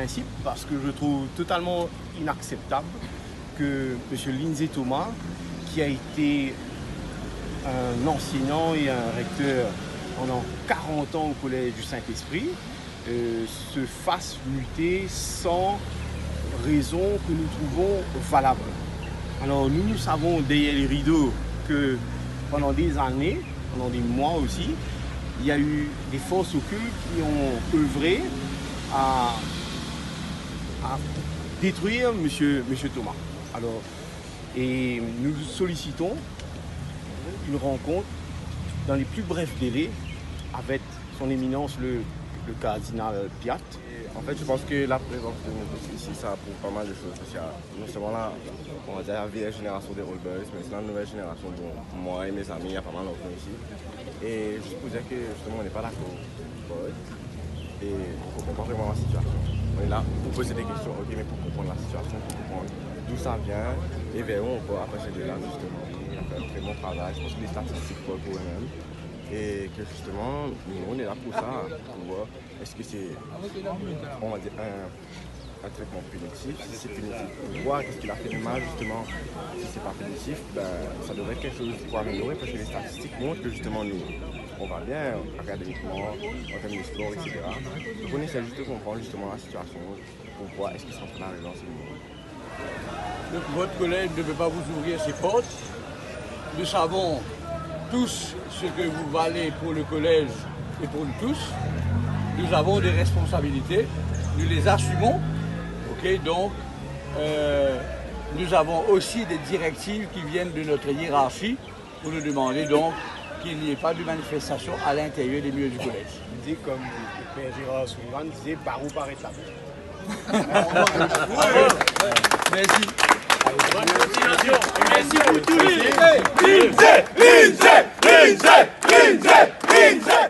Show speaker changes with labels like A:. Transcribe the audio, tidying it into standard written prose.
A: principe parce que je trouve totalement inacceptable que M. Lindsay Thomas, qui a été un enseignant et un recteur pendant 40 ans au Collège du Saint-Esprit, se fasse muter sans raison que nous trouvons valable. Alors nous savons derrière les rideaux que pendant des années, pendant des mois aussi, il y a eu des forces occultes qui ont œuvré à détruire M. Thomas. Alors, et nous sollicitons une rencontre dans les plus brefs délais avec son éminence le cardinal Piat.
B: En fait, je pense que la présence de nous tous ici, ça prouve pas mal de choses. Parce qu'il y a non seulement on va dire, la vieille génération des rollboys, mais c'est la nouvelle génération dont moi et mes amis, il y a pas mal d'autres ici. Et juste pour dire que justement, on n'est pas d'accord. Et pour comprendre vraiment la situation. On est là pour poser des questions, ok, mais pour comprendre la situation, pour comprendre d'où ça vient et vers où on peut approcher de là, justement. On a fait un très bon travail. Je pense que les statistiques parlent pour eux-mêmes. Et que justement, nous, on est là pour ça, pour voir est-ce que c'est, on va dire, un traitement punitif. Si c'est punitif, pour voir qu'est-ce qu'il a fait de mal, justement. Si c'est pas punitif, ben, ça devrait être quelque chose pour améliorer parce que les statistiques montrent que justement, nous, on va bien académiquement, en termes de sport, etc. Donc on essaie juste de comprendre justement la situation pour voir est-ce qu'ils sont en train d'arriver dans ce moment.
C: Donc votre collègue ne peut pas vous ouvrir ses portes. Nous savons tous ce que vous valez pour le collège et pour nous tous. Nous avons des responsabilités, nous les assumons. Okay, donc, nous avons aussi des directives qui viennent de notre hiérarchie pour nous demander donc qu'il n'y ait pas de manifestation à l'intérieur des murs du collège.
A: Il dit comme le père Gérard Sullivan disait par où par étape.
C: Merci.
D: Bonne continuation. Merci pour tout.
E: Lindsay, Lindsay, Lindsay, Lindsay, Lindsay.